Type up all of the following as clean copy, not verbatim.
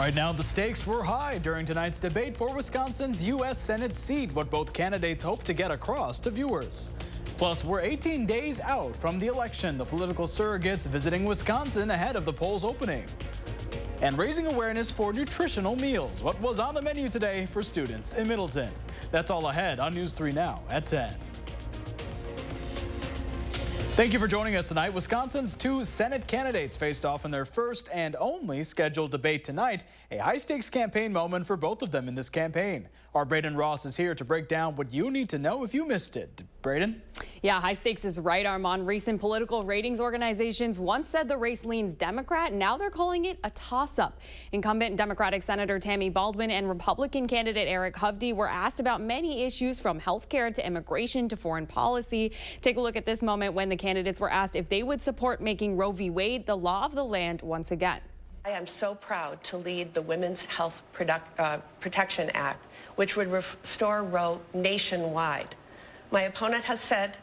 Right now, the stakes were high during tonight's debate for Wisconsin's U.S. Senate seat, what both candidates hope to get across to viewers. Plus, we're 18 days out from the election, the political surrogates visiting Wisconsin ahead of the polls opening. And raising awareness for nutritional meals, what was on the menu today for students in Middleton. That's all ahead on News 3 Now at 10. Thank you for joining us tonight. Wisconsin's two Senate candidates faced off in their first and only scheduled debate tonight. A high-stakes campaign moment for both of them in this campaign. Our Braden Ross is here to break down what you need to know if you missed it. Braden? Yeah, high stakes is right, Armand. Recent political ratings organizations once said the race leans Democrat. Now they're calling it a toss-up. Incumbent Democratic Senator Tammy Baldwin and Republican candidate Eric Hovde were asked about many issues from health care to immigration to foreign policy. Take a look at this moment when the candidates were asked if they would support making Roe v. Wade the law of the land once again. I am so proud to lead the Women's Health Protection Act, which would restore Roe nationwide. My opponent has said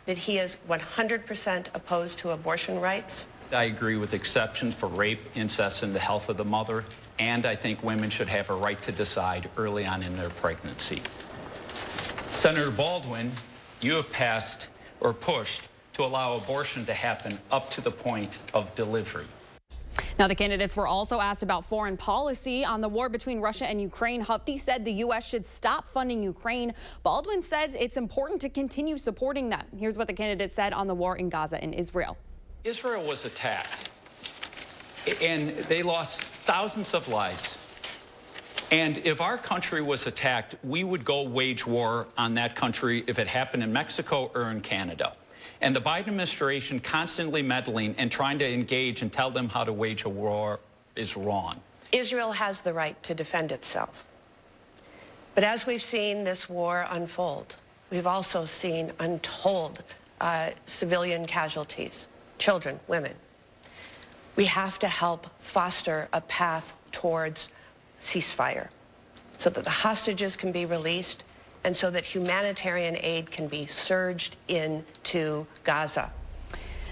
that he is 100% opposed to abortion rights. I agree with exceptions for rape, incest, and the health of the mother, and I think women should have a right to decide early on in their pregnancy. Senator Baldwin, you have passed or pushed to allow abortion to happen up to the point of delivery. Now, the candidates were also asked about foreign policy. On the war between Russia and Ukraine, Hovde said the U.S. should stop funding Ukraine. Baldwin said it's important to continue supporting them. Here's what the candidates said on the war in Gaza and Israel. Israel was attacked, and they lost thousands of lives. And if our country was attacked, we would go wage war on that country if it happened in Mexico or in Canada. And the Biden administration constantly meddling and trying to engage and tell them how to wage a war is wrong. Israel has the right to defend itself. But as we've seen this war unfold, we've also seen untold civilian casualties, children, women. We have to help foster a path towards ceasefire so that the hostages can be released and so that humanitarian aid can be surged into Gaza.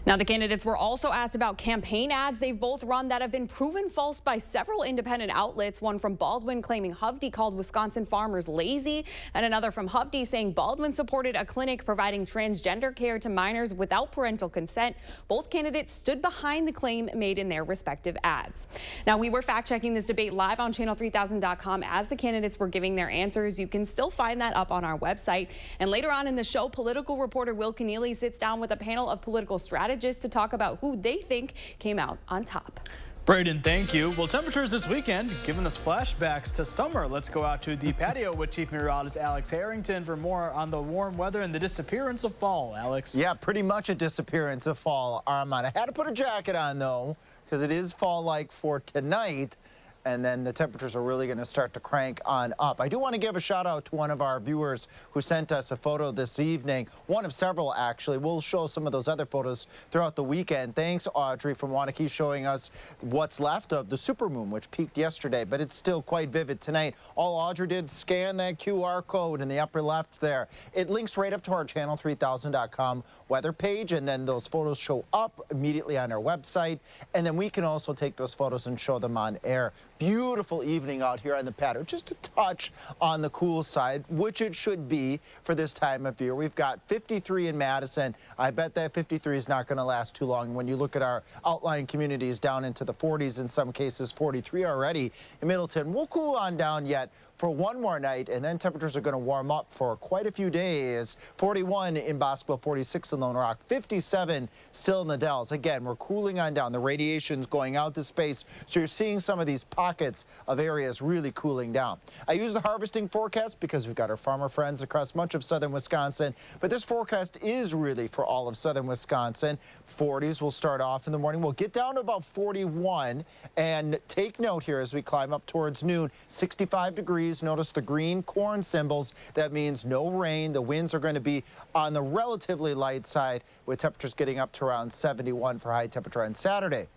Now, the candidates were also asked about campaign ads they've both run that have been proven false by several independent outlets. One from Baldwin claiming Hovde called Wisconsin farmers lazy, and another from Hovde saying Baldwin supported a clinic providing transgender care to minors without parental consent. Both candidates stood behind the claim made in their respective ads. Now, we were fact-checking this debate live on channel3000.com as the candidates were giving their answers. You can still find that up on our website. And later on in the show, political reporter Will Keneally sits down with a panel of political strategists to talk about who they think came out on top. Braden, thank you. Well, temperatures this weekend giving us flashbacks to summer. Let's go out to the patio with Chief Meteorologist Alex Harrington for more on the warm weather and the disappearance of fall. Alex? Yeah, pretty much a disappearance of fall, Armand. I had to put a jacket on, though, because it is fall-like for tonight. And then the temperatures are really going to start to crank on up. I do want to give a shout out to one of our viewers who sent us a photo this evening, one of several actually. We'll show some of those other photos throughout the weekend. Thanks, Audrey from Wanakee, showing us what's left of the supermoon, which peaked yesterday, but it's still quite vivid tonight. All Audrey did, scan that QR code in the upper left there. It links right up to our channel3000.com weather page, and then those photos show up immediately on our website, and then we can also take those photos and show them on air. Beautiful evening out here on the patio, just a touch on the cool side, which it should be for this time of year. We've got 53 in Madison. I bet that 53 is not going to last too long. When you look at our outlying communities down into the 40s, in some cases 43 already in Middleton. We'll cool on down yet for one more night, and then temperatures are going to warm up for quite a few days. 41 in Bosqueville, 46 in Lone Rock, 57 still in the Dells. Again, we're cooling on down. The radiation's going out to space, so you're seeing some of these pockets of areas really cooling down. I use the harvesting forecast because we've got our farmer friends across much of southern Wisconsin, but this forecast is really for all of southern Wisconsin. 40s will start off in the morning. We'll get down to about 41, and take note here as we climb up towards noon, 65 degrees. Notice the green corn symbols. That means no rain. The winds are going to be on the relatively light side, with temperatures getting up to around 71 for high temperature on Saturday.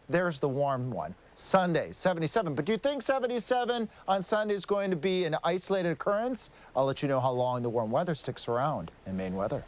There's the warm one. Sunday, 77. But do you think 77 on Sunday is going to be an isolated occurrence? I'll let you know how long the warm weather sticks around in Maine weather.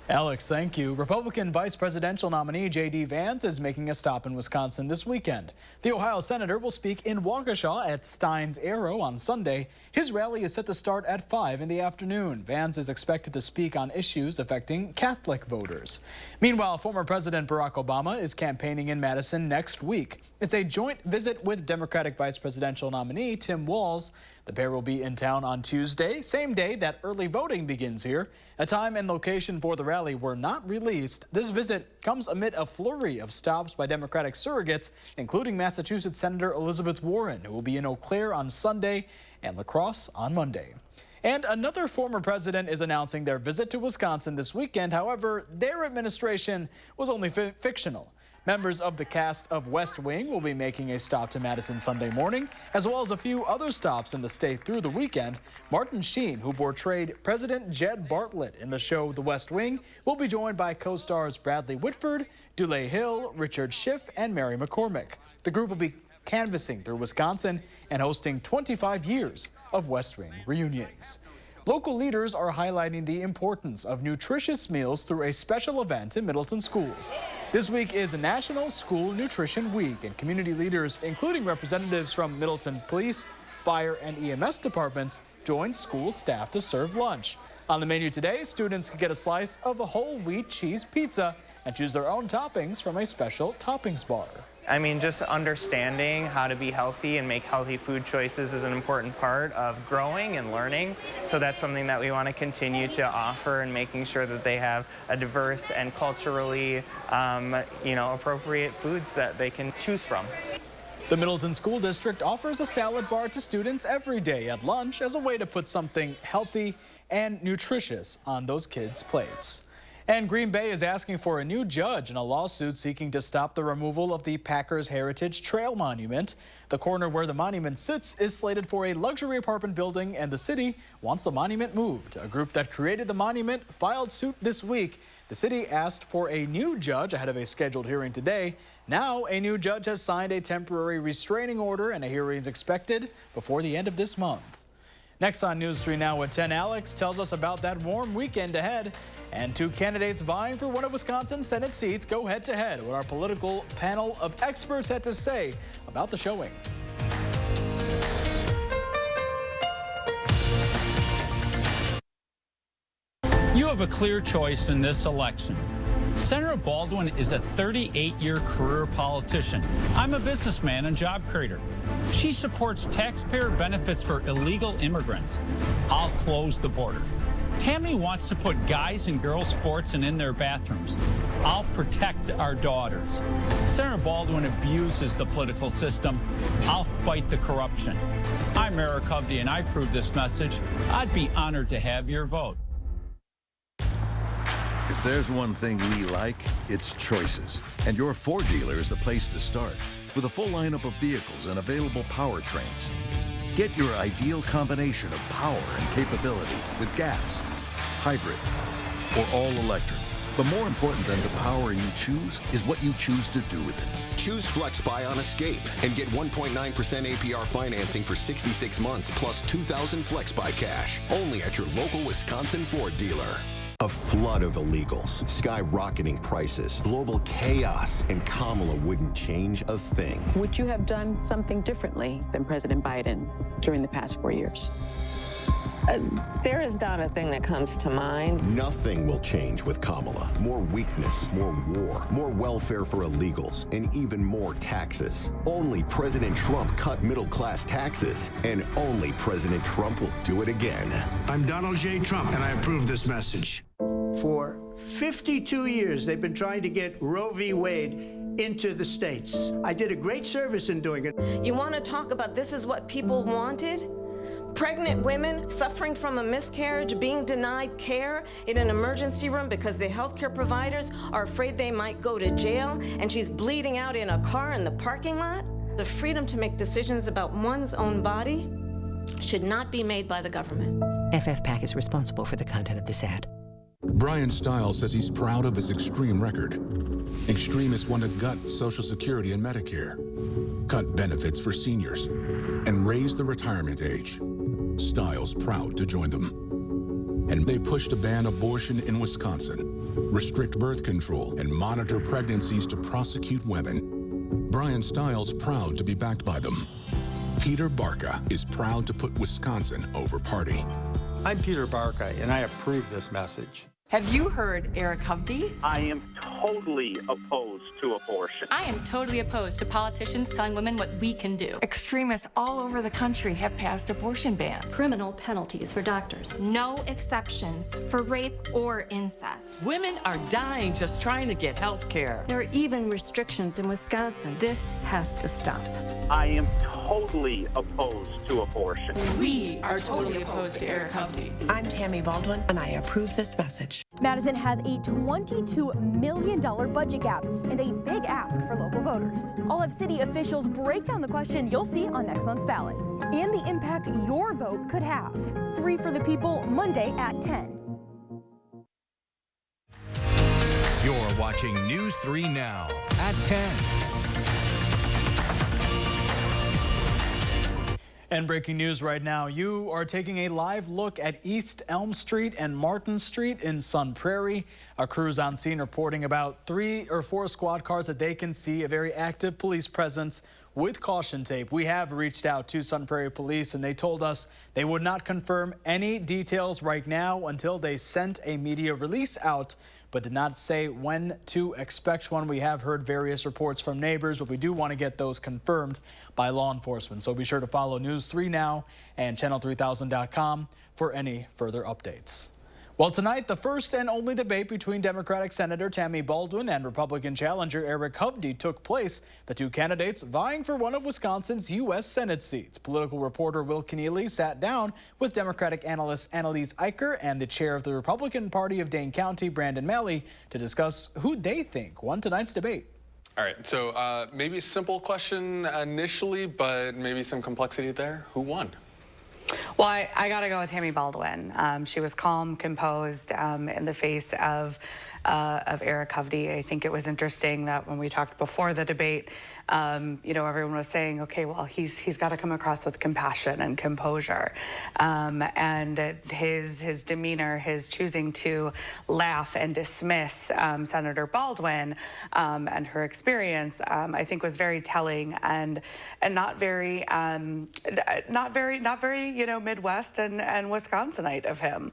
Alex, thank you. Republican vice presidential nominee J.D. Vance is making a stop in Wisconsin this weekend. The Ohio senator will speak in Waukesha at Stein's Arrow on Sunday. His rally is set to start at 5 in the afternoon. Vance is expected to speak on issues affecting Catholic voters. Meanwhile, former President Barack Obama is campaigning in Madison next week. It's a joint visit with Democratic vice presidential nominee Tim Walz. The pair will be in town on Tuesday, same day that early voting begins here. A time and location for the rally were not released. This visit comes amid a flurry of stops by Democratic surrogates, including Massachusetts Senator Elizabeth Warren, who will be in Eau Claire on Sunday and La Crosse on Monday. And another former president is announcing their visit to Wisconsin this weekend. However, their administration was only fictional. Members of the cast of West Wing will be making a stop to Madison Sunday morning, as well as a few other stops in the state through the weekend. Martin Sheen, who portrayed President Jed Bartlett in the show The West Wing, will be joined by co-stars Bradley Whitford, Dule Hill, Richard Schiff, and Mary McCormick. The group will be canvassing through Wisconsin and hosting 25 years of West Wing reunions. Local leaders are highlighting the importance of nutritious meals through a special event in Middleton schools. This week is National School Nutrition Week, and community leaders, including representatives from Middleton Police, Fire, and EMS departments, joined school staff to serve lunch. On the menu today, students could get a slice of a whole wheat cheese pizza and choose their own toppings from a special toppings bar. I mean, just understanding how to be healthy and make healthy food choices is an important part of growing and learning. So that's something that we want to continue to offer, and making sure that they have a diverse and culturally, appropriate foods that they can choose from. The Middleton School District offers a salad bar to students every day at lunch as a way to put something healthy and nutritious on those kids' plates. And Green Bay is asking for a new judge in a lawsuit seeking to stop the removal of the Packers Heritage Trail Monument. The corner where the monument sits is slated for a luxury apartment building, and the city wants the monument moved. A group that created the monument filed suit this week. The city asked for a new judge ahead of a scheduled hearing today. Now, a new judge has signed a temporary restraining order, and a hearing is expected before the end of this month. Next on News 3 Now at 10, Alex tells us about that warm weekend ahead. And two candidates vying for one of Wisconsin's Senate seats go head-to-head. What our political panel of experts had to say about the showing. You have a clear choice in this election. Senator Baldwin is a 38-year career politician. I'm a businessman and job creator. She supports taxpayer benefits for illegal immigrants. I'll close the border. Tammy wants to put guys and girls sports in their bathrooms. I'll protect our daughters. Senator Baldwin abuses the political system. I'll fight the corruption. I'm Eric Hovde, and I approve this message. I'd be honored to have your vote. If there's one thing we like, it's choices. And your Ford dealer is the place to start. With a full lineup of vehicles and available powertrains. Get your ideal combination of power and capability with gas, hybrid, or all electric. But more important than the power you choose is what you choose to do with it. Choose FlexBuy on Escape and get 1.9% APR financing for 66 months plus $2,000 FlexBuy cash. Only at your local Wisconsin Ford dealer. A flood of illegals, skyrocketing prices, global chaos, and Kamala wouldn't change a thing. Would you have done something differently than President Biden during the past 4 years? There is not a thing that comes to mind. Nothing will change with Kamala. More weakness, more war, more welfare for illegals, and even more taxes. Only President Trump cut middle-class taxes, and only President Trump will do it again. I'm Donald J. Trump, and I approve this message. For 52 years, they've been trying to get Roe v. Wade into the states. I did a great service in doing it. You want to talk about this is what people wanted? Pregnant women suffering from a miscarriage being denied care in an emergency room because the healthcare providers are afraid they might go to jail, and she's bleeding out in a car in the parking lot. The freedom to make decisions about one's own body should not be made by the government. FFPAC is responsible for the content of this ad. Brian Stiles says he's proud of his Extreme record. Extreme has won to gut Social Security and Medicare, cut benefits for seniors, and raise the retirement age. Stiles proud to join them. And they push to ban abortion in Wisconsin, restrict birth control, and monitor pregnancies to prosecute women. Brian Stiles proud to be backed by them. Peter Barca is proud to put Wisconsin over party. I'm Peter Barca, and I approve this message. Have you heard Eric Hovde? I am totally opposed to abortion. I am totally opposed to politicians telling women what we can do. Extremists all over the country have passed abortion bans. Criminal penalties for doctors. No exceptions for rape or incest. Women are dying just trying to get health care. There are even restrictions in Wisconsin. This has to stop. I am totally opposed to abortion. We are totally opposed to Eric Hovde. I'm Tammy Baldwin, and I approve this message. Madison has a $22 million budget gap and a big ask for local voters. I'll have city officials break down the question you'll see on next month's ballot and the impact your vote could have. 3 for the People, Monday at 10. You're watching News 3 Now at 10. And breaking news right now, you are taking a live look at East Elm Street and Martin Street in Sun Prairie. Our crews on scene reporting about 3 or 4 squad cars that they can see, a very active police presence with caution tape. We have reached out to Sun Prairie Police, and they told us they would not confirm any details right now until they sent a media release out, but did not say when to expect one. We have heard various reports from neighbors, but we do want to get those confirmed by law enforcement. So be sure to follow News 3 Now and channel3000.com for any further updates. Well, tonight, the first and only debate between Democratic Senator Tammy Baldwin and Republican challenger Eric Hovde took place, the 2 candidates vying for one of Wisconsin's U.S. Senate seats. Political reporter Will Keneally sat down with Democratic analyst Annalise Eicher and the chair of the Republican Party of Dane County, Brandon Malley, to discuss who they think won tonight's debate. All right, so maybe a simple question initially, but maybe some complexity there. Who won? Well, I got to go with Tammy Baldwin. She was calm, composed in the face of Eric Hovde. I think it was interesting that when we talked before the debate, you know, everyone was saying, okay, well, he's got to come across with compassion and composure. And his demeanor, his choosing to laugh and dismiss Senator Baldwin and her experience, I think was very telling and not very, you know, Midwest and Wisconsinite of him.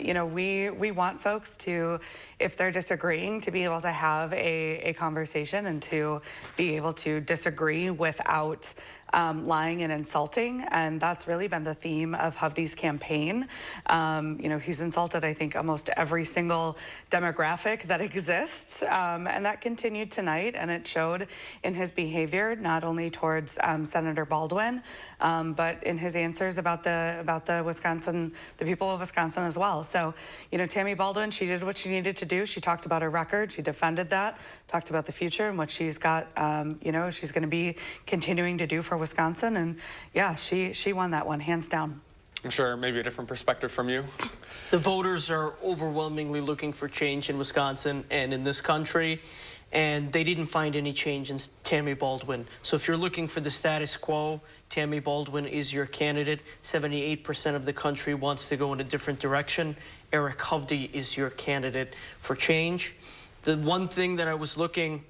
You know, we want folks to, if they're disagreeing, to be able to have a conversation and to be able to disagree without lying and insulting, and that's really been the theme of Hovde's campaign. You know, he's insulted, I think, almost every single demographic that exists, and that continued tonight, and it showed in his behavior, not only towards Senator Baldwin, but in his answers about the Wisconsin, the people of Wisconsin as well. So, you know, Tammy Baldwin, she did what she needed to do. She talked about her record, she defended that, talked about the future and what she's got, you know, she's going to be continuing to do for Wisconsin, and yeah, she won that one, hands down. I'm sure maybe a different perspective from you. The voters are overwhelmingly looking for change in Wisconsin and in this country, and they didn't find any change in Tammy Baldwin. So if you're looking for the status quo, Tammy Baldwin is your candidate. 78% of the country wants to go in a different direction. Eric Hovde is your candidate for change. The one thing that I was looking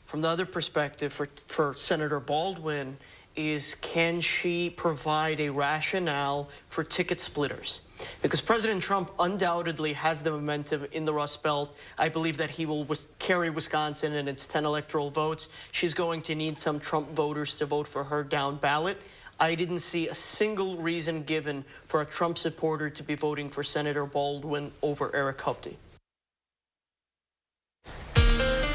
from the other perspective for Senator Baldwin is, can she provide a rationale for ticket splitters? Because President Trump undoubtedly has the momentum in the Rust Belt. I believe that he will carry Wisconsin and its 10 electoral votes. She's going to need some Trump voters to vote for her down ballot. I didn't see a single reason given for a Trump supporter to be voting for Senator Baldwin over Eric Hovde.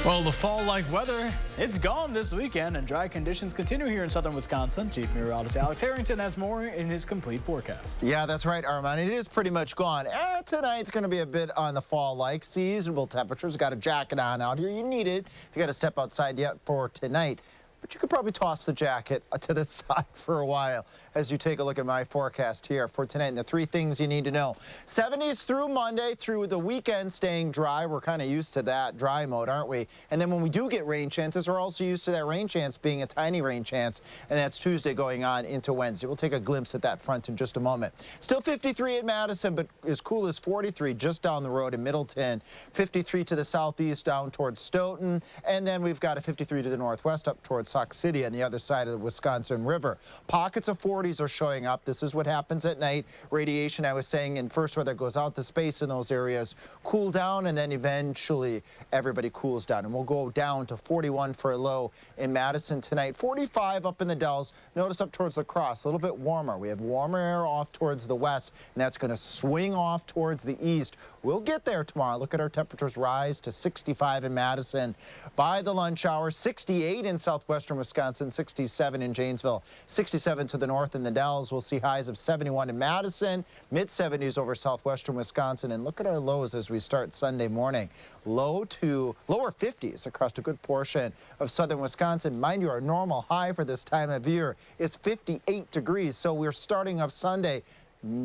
Well, the fall-like weather, it's gone this weekend, and dry conditions continue here in southern Wisconsin. Chief Meteorologist Alex Harrington has more in his complete forecast. Yeah, that's right, Armand. It is pretty much gone. Tonight's going to be a bit on the fall-like. Seasonable temperatures. Got a jacket on out here. You need it if you got to step outside yet for tonight. but you could probably toss the jacket to the side for a while as you take a look at my forecast here for tonight. And the 3 things you need to know. 70s through Monday, through the weekend, staying dry. We're kind of used to that dry mode, aren't we? And then when we do get rain chances, we're also used to that rain chance being a tiny rain chance, and that's Tuesday going on into Wednesday. We'll take a glimpse at that front in just a moment. Still 53 in Madison, but as cool as 43 just down the road in Middleton. 53 to the southeast down towards Stoughton, and then we've got a 53 to the northwest up towards Sauk City on the other side of the Wisconsin River. Pockets of 40s are showing up. This is what happens at night. Radiation, I was saying, in first weather goes out to space in those areas, cool down, and then eventually everybody cools down. And we'll go down to 41 for a low in Madison tonight. 45 up in the Dells. Notice up towards La Crosse, a little bit warmer. We have warmer air off towards the west, and that's going to swing off towards the east. We'll get there tomorrow. Look at our temperatures rise to 65 in Madison by the lunch hour, 68 in southwestern Wisconsin, 67 in Janesville, 67 to the north in the Dells. We'll see highs of 71 in Madison, mid-70s over southwestern Wisconsin. And look at our lows as we start Sunday morning. Low to lower 50s across a good portion of southern Wisconsin. Mind you, our normal high for this time of year is 58 degrees. So we're starting off Sunday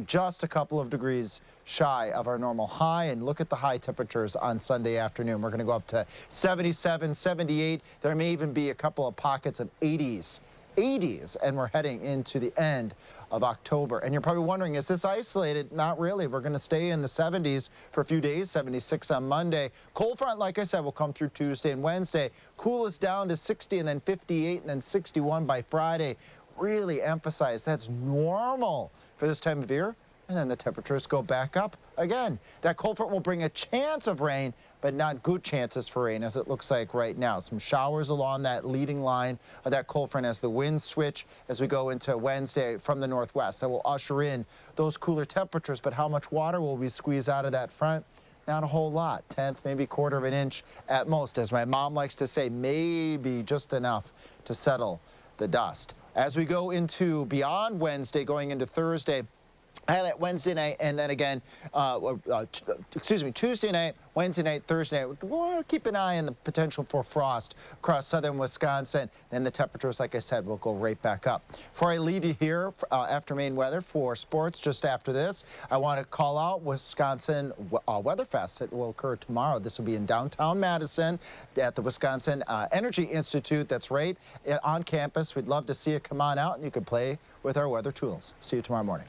just a couple of degrees shy of our normal high. And look at the high temperatures on Sunday afternoon. We're going to go up to 77, 78. There may even be a couple of pockets of 80s, and we're heading into the end of October. And you're probably wondering, is this isolated? Not really. We're going to stay in the 70s for a few days, 76 on Monday. Cold front, like I said, will come through Tuesday and Wednesday. Cool us down to 60 and then 58 and then 61 by Friday. Really emphasize that's normal for this time of year. And then the temperatures go back up again. That cold front will bring a chance of rain, but not good chances for rain, as it looks like right now. Some showers along that leading line of that cold front as the winds switch as we go into Wednesday from the northwest. That will usher in those cooler temperatures, but how much water will we squeeze out of that front? Not a whole lot, 1/10, maybe 1/4 of an inch at most. As my mom likes to say, maybe just enough to settle the dust. As we go into beyond Wednesday, going into Thursday, highlight Wednesday night, and then again, Tuesday night, Wednesday night, Thursday night. We'll keep an eye on the potential for frost across southern Wisconsin. Then the temperatures, like I said, will go right back up. Before I leave you here after Maine weather for sports, just after this, I want to call out Wisconsin Weatherfest. It will occur tomorrow. This will be in downtown Madison at the Wisconsin Energy Institute. That's right on campus. We'd love to see you come on out, and you can play with our weather tools. See you tomorrow morning.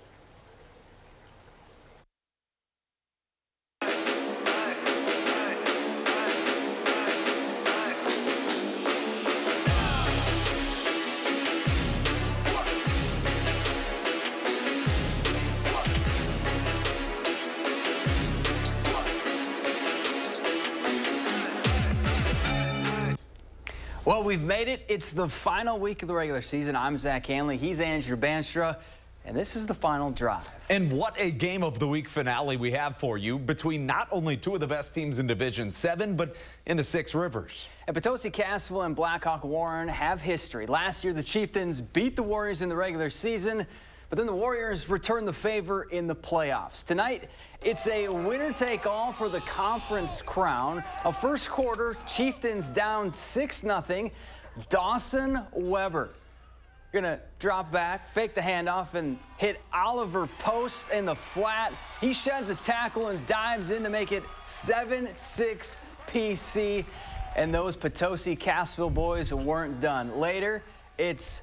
Well, we've made it. It's the final week of the regular season. I'm Zach Hanley. He's Andrew Banstra. And this is the final drive. And what a game of the week finale we have for you between not only two of the best teams in Division 7, but in the 6 Rivers. And Potosi Cassville and Blackhawk Warren have history. Last year, the Chieftains beat the Warriors in the regular season, but then the Warriors returned the favor in the playoffs. Tonight, it's a winner-take-all for the conference crown. A first quarter, Chieftains down 6-0. Dawson Weber gonna drop back, fake the handoff, and hit Oliver Post in the flat. He sheds a tackle and dives in to make it 7-6 PC. And those Potosi Cassville boys weren't done. Later, it's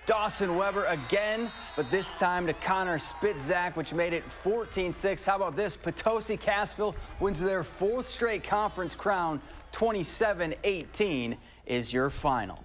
Dawson Weber again, but this time to Connor Spitzak, which made it 14-6. How about this? Potosi Cassville wins their 4th straight conference crown. 27-18 is your final.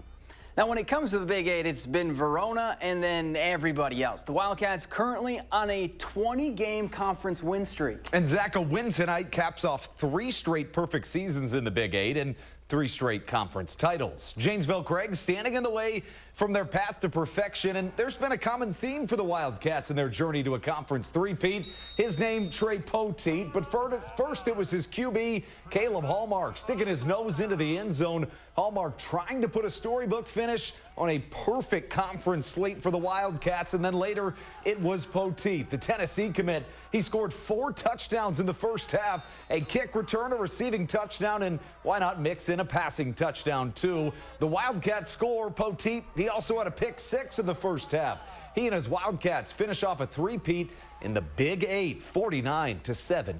Now, when it comes to the Big 8, it's been Verona and then everybody else. The Wildcats currently on a 20-game conference win streak. And Zach, a win tonight caps off 3 straight perfect seasons in the Big 8 and 3 straight conference titles. Janesville Craig standing in the way from their path to perfection, and there's been a common theme for the Wildcats in their journey to a conference three-peat. His name, Trey Poteet, but first it was his QB, Caleb Hallmark, sticking his nose into the end zone Hallmark trying to put a storybook finish on a perfect conference slate for the Wildcats, and then later it was Poteet, the Tennessee commit. He scored 4 touchdowns in the first half, a kick return, a receiving touchdown, and why not mix in a passing touchdown too? The Wildcats score. Poteet, he also had a pick 6 in the first half. He and his Wildcats finish off a three-peat in the Big 8, 49-7.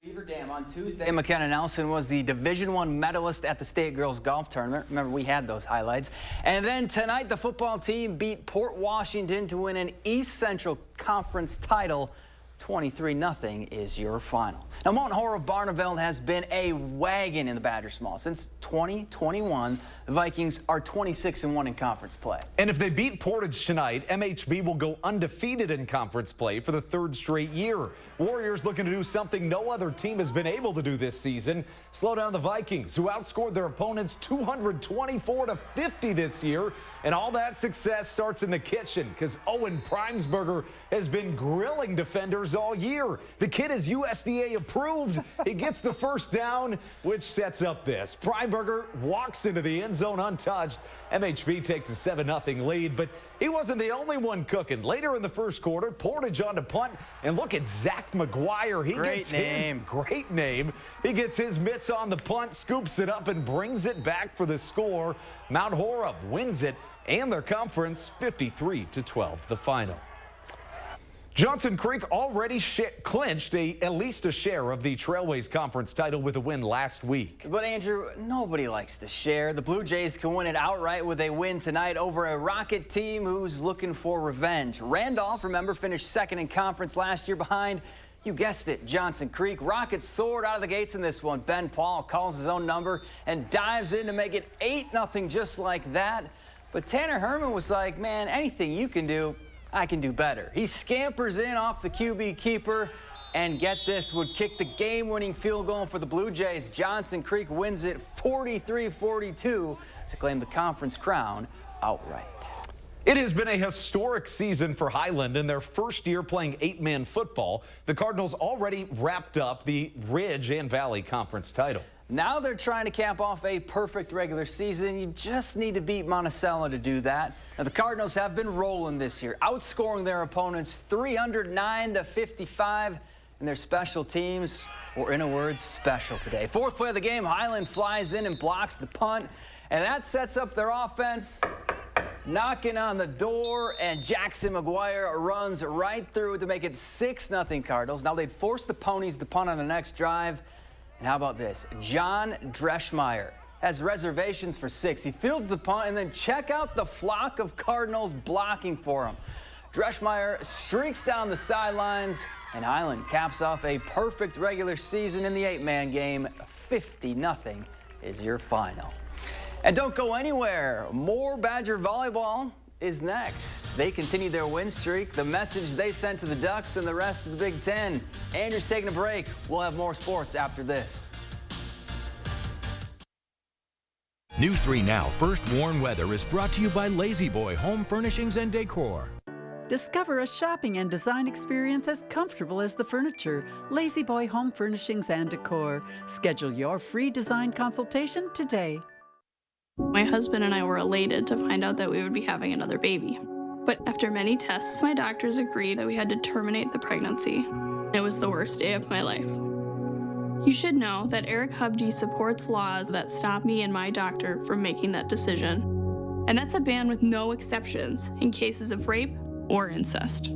Beaver Dam on Tuesday. McKenna Nelson was the Division I medalist at the State Girls Golf Tournament. Remember, we had those highlights. And then tonight, the football team beat Port Washington to win an East Central Conference title. 23-0 is your final. Now, Mount Horeb Barneveld has been a wagon in the Badger Small. Since 2021, the Vikings are 26-1 in conference play. And if they beat Portage tonight, MHB will go undefeated in conference play for the 3rd straight year. Warriors looking to do something no other team has been able to do this season. Slow down the Vikings, who outscored their opponents 224-50 this year. And all that success starts in the kitchen, because Owen Primesberger has been grilling defenders all year. The kid is USDA approved. He gets the first down, which sets up this. Primesberger walks into the end zone untouched. MHB takes a 7-0 lead, but he wasn't the only one cooking. Later in the first quarter, Portage on to punt, and look at Zach McGuire. Great name. He gets his mitts on the punt, scoops it up, and brings it back for the score. Mount Horeb wins it and their conference 53-12, the final. Johnson Creek already clinched at least a share of the Trailways Conference title with a win last week. But, Andrew, nobody likes to share. The Blue Jays can win it outright with a win tonight over a Rocket team who's looking for revenge. Randolph, remember, finished 2nd in conference last year behind, you guessed it, Johnson Creek. Rockets soared out of the gates in this one. Ben Paul calls his own number and dives in to make it 8-0 just like that. But Tanner Herman was like, man, anything you can do, I can do better. He scampers in off the QB keeper, and get this, would kick the game-winning field goal for the Blue Jays. Johnson Creek wins it 43-42 to claim the conference crown outright. It has been a historic season for Highland in their first year playing 8-man football. The Cardinals already wrapped up the Ridge and Valley Conference title. Now they're trying to cap off a perfect regular season. You just need to beat Monticello to do that. Now, the Cardinals have been rolling this year, outscoring their opponents 309-55, and their special teams were, in a word, special today. 4th play of the game, Highland flies in and blocks the punt, and that sets up their offense. Knocking on the door, and Jackson McGuire runs right through to make it 6-0 Cardinals. Now they'd force the Ponies to punt on the next drive. And how about this? John Dreschmeyer has reservations for 6. He fields the punt, and then check out the flock of Cardinals blocking for him. Dreschmeyer streaks down the sidelines, and Highland caps off a perfect regular season in the 8-man game. 50-0 is your final. And don't go anywhere. More Badger volleyball is next. They continue their win streak, the message they sent to the Ducks and the rest of the Big Ten. Andrew's taking a break. We'll have more sports after this. News 3 Now First Warn Weather is brought to you by Lazy Boy Home Furnishings and Decor. Discover a shopping and design experience as comfortable as the furniture. Lazy Boy Home Furnishings and Decor. Schedule your free design consultation today. My husband and I were elated to find out that we would be having another baby. But after many tests, my doctors agreed that we had to terminate the pregnancy. It was the worst day of my life. You should know that Eric Hubge supports laws that stop me and my doctor from making that decision. And that's a ban with no exceptions in cases of rape or incest.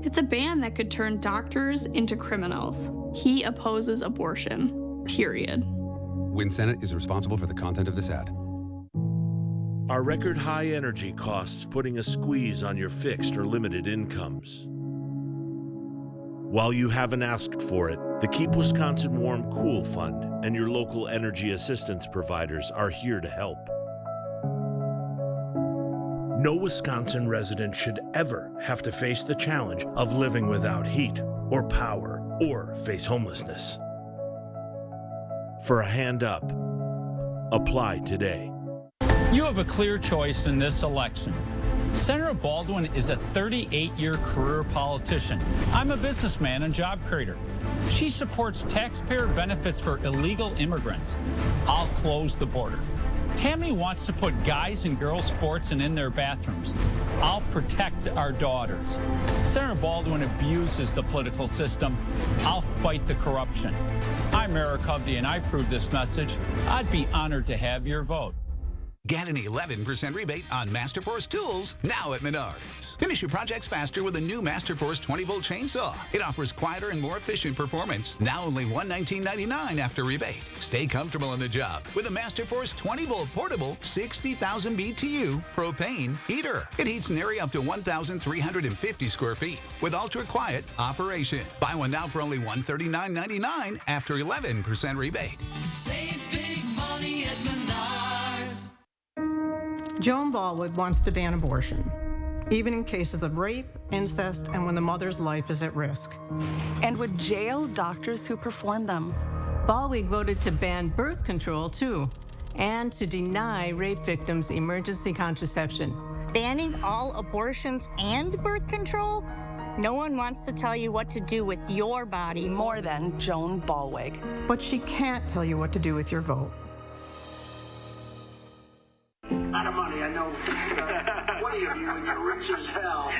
It's a ban that could turn doctors into criminals. He opposes abortion, period. Win Senate is responsible for the content of this ad. Are record high energy costs putting a squeeze on your fixed or limited incomes? While you haven't asked for it, the Keep Wisconsin Warm Cool Fund and your local energy assistance providers are here to help. No Wisconsin resident should ever have to face the challenge of living without heat or power or face homelessness. For a hand up, apply today. You have a clear choice in this election. Senator Baldwin is a 38-year career politician. I'm a businessman and job creator. She supports taxpayer benefits for illegal immigrants. I'll close the border. Tammy wants to put guys and girls sports in their bathrooms. I'll protect our daughters. Senator Baldwin abuses the political system. I'll fight the corruption. I'm Eric Hovde, and I approve this message. I'd be honored to have your vote. Get an 11% rebate on Masterforce tools now at Menards. Finish your projects faster with a new Masterforce 20-volt chainsaw. It offers quieter and more efficient performance. Now only $119.99 after rebate. Stay comfortable on the job with a Masterforce 20-volt portable 60,000 BTU propane heater. It heats an area up to 1,350 square feet with ultra-quiet operation. Buy one now for only $139.99 after 11% rebate. Save big money at Menards. Joan Baldwin wants to ban abortion, even in cases of rape, incest, and when the mother's life is at risk. And would jail doctors who perform them. Baldwin voted to ban birth control, too, and to deny rape victims emergency contraception. Banning all abortions and birth control? No one wants to tell you what to do with your body more than Joan Baldwin. But she can't tell you what to do with your vote. Out of money, I know. 20 of you, and you're rich as hell.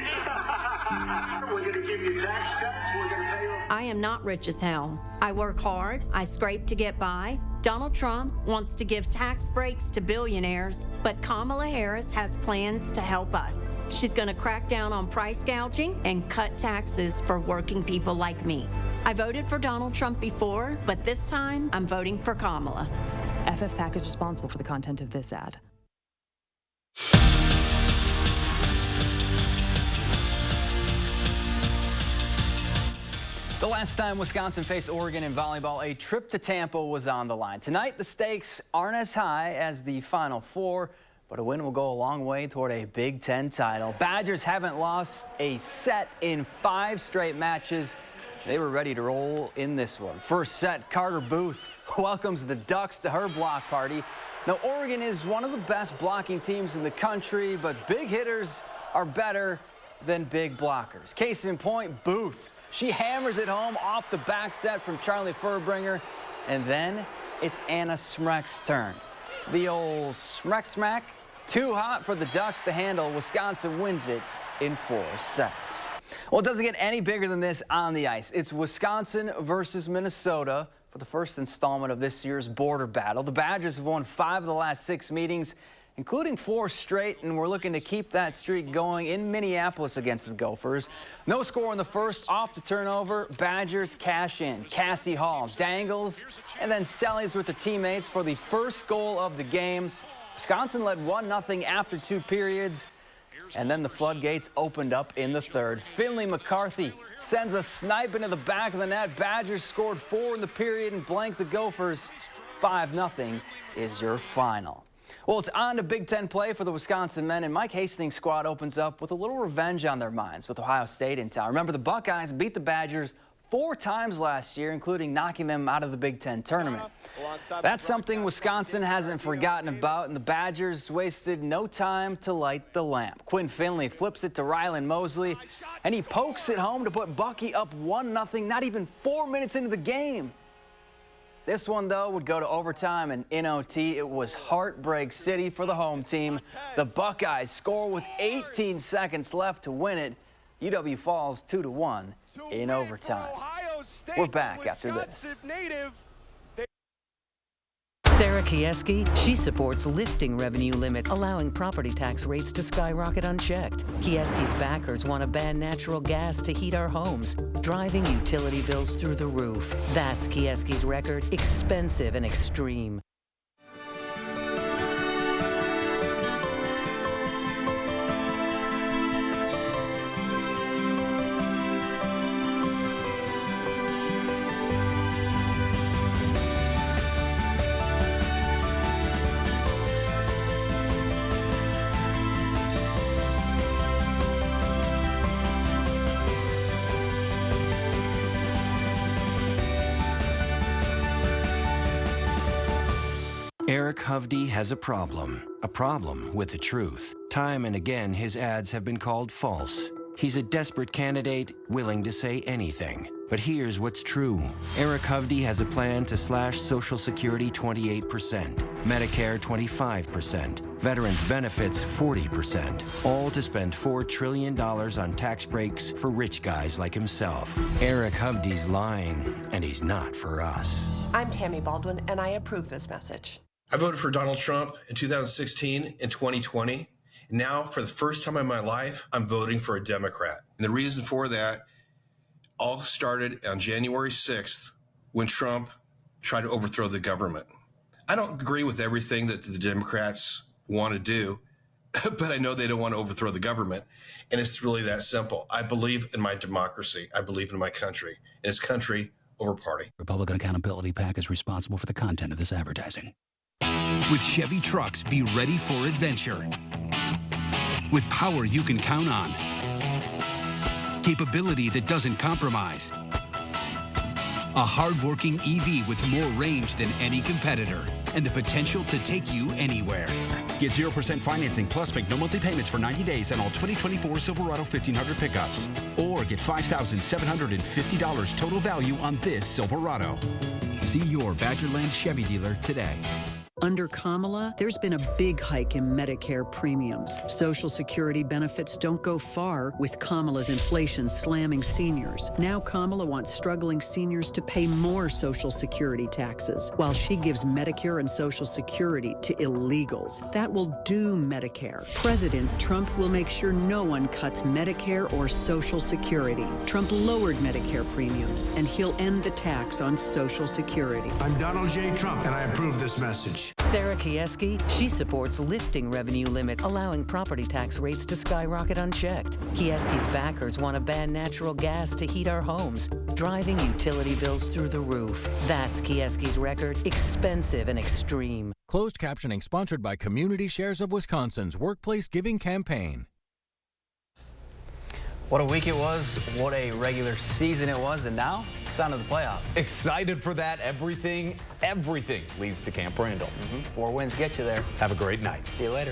We're going to give you tax cuts. We're going to pay you. I am not rich as hell. I work hard. I scrape to get by. Donald Trump wants to give tax breaks to billionaires, but Kamala Harris has plans to help us. She's going to crack down on price gouging and cut taxes for working people like me. I voted for Donald Trump before, but this time I'm voting for Kamala. FFPAC is responsible for the content of this ad. The last time Wisconsin faced Oregon in volleyball, a trip to Tampa was on the line. Tonight, the stakes aren't as high as the Final Four, but a win will go a long way toward a Big Ten title. Badgers haven't lost a set in 5 straight matches. They were ready to roll in this one. First set, Carter Booth welcomes the Ducks to her block party. Now, Oregon is one of the best blocking teams in the country, but big hitters are better than big blockers. Case in point, Booth. She hammers it home off the back set from Charlie Furbringer, and then it's Anna Smrek's turn. The old Smrek smack, too hot for the Ducks to handle. Wisconsin wins it in 4 sets. Well, it doesn't get any bigger than this on the ice. It's Wisconsin versus Minnesota for the first installment of this year's border battle. The Badgers have won 5 of the last 6 meetings, including 4 straight, and we're looking to keep that streak going in Minneapolis against the Gophers. No score in the first, off the turnover. Badgers cash in. Cassie Hall dangles, and then Sellies with their teammates for the first goal of the game. Wisconsin led 1-0 after 2 periods, and then the floodgates opened up in the third. Finley McCarthy sends a snipe into the back of the net. Badgers scored 4 in the period and blanked the Gophers. 5-0 is your final. Well, it's on to Big Ten play for the Wisconsin men, and Mike Hastings' squad opens up with a little revenge on their minds with Ohio State in town. Remember, the Buckeyes beat the Badgers 4 times last year, including knocking them out of the Big Ten tournament. That's something Wisconsin hasn't forgotten about, and the Badgers wasted no time to light the lamp. Quinn Finley flips it to Rylan Mosley, and he pokes it home to put Bucky up 1-0, not even 4 minutes into the game. This one, though, would go to overtime, and in OT, it was heartbreak city for the home team. The Buckeyes score with 18 seconds left to win it. UW falls 2-1 in overtime. We're back after this. Sarah Kieski, she supports lifting revenue limits, allowing property tax rates to skyrocket unchecked. Kieski's backers want to ban natural gas to heat our homes, driving utility bills through the roof. That's Kieski's record, expensive and extreme. Eric Hovde has a problem with the truth. Time and again, his ads have been called false. He's a desperate candidate, willing to say anything. But here's what's true. Eric Hovde has a plan to slash Social Security 28%, Medicare 25%, veterans benefits 40%, all to spend $4 trillion on tax breaks for rich guys like himself. Eric Hovde's lying, and he's not for us. I'm Tammy Baldwin, and I approve this message. I voted for Donald Trump in 2016 and 2020. Now, for the first time in my life, I'm voting for a Democrat. And the reason for that all started on January 6th when Trump tried to overthrow the government. I don't agree with everything that the Democrats want to do, but I know they don't want to overthrow the government. And it's really that simple. I believe in my democracy. I believe in my country. And it's country over party. Republican Accountability PAC is responsible for the content of this advertising. With Chevy trucks, be ready for adventure. With power you can count on. Capability that doesn't compromise. A hard-working EV with more range than any competitor. And the potential to take you anywhere. Get 0% financing plus make no monthly payments for 90 days on all 2024 Silverado 1500 pickups. Or get $5,750 total value on this Silverado. See your Badgerland Chevy dealer today. Under Kamala, there's been a big hike in Medicare premiums. Social Security benefits don't go far with Kamala's inflation slamming seniors. Now Kamala wants struggling seniors to pay more Social Security taxes, while she gives Medicare and Social Security to illegals. That will doom Medicare. President Trump will make sure no one cuts Medicare or Social Security. Trump lowered Medicare premiums, and he'll end the tax on Social Security. I'm Donald J. Trump, and I approve this message. Sarah Kieski, she supports lifting revenue limits, allowing property tax rates to skyrocket unchecked. Kieski's backers want to ban natural gas to heat our homes, driving utility bills through the roof. That's Kieski's record, expensive and extreme. Closed captioning sponsored by Community Shares of Wisconsin's Workplace Giving Campaign. What a week it was, what a regular season it was, and now it's on to the playoffs. Excited for that. Everything leads to Camp Randall. 4 wins get you there. Have a great night. See you later.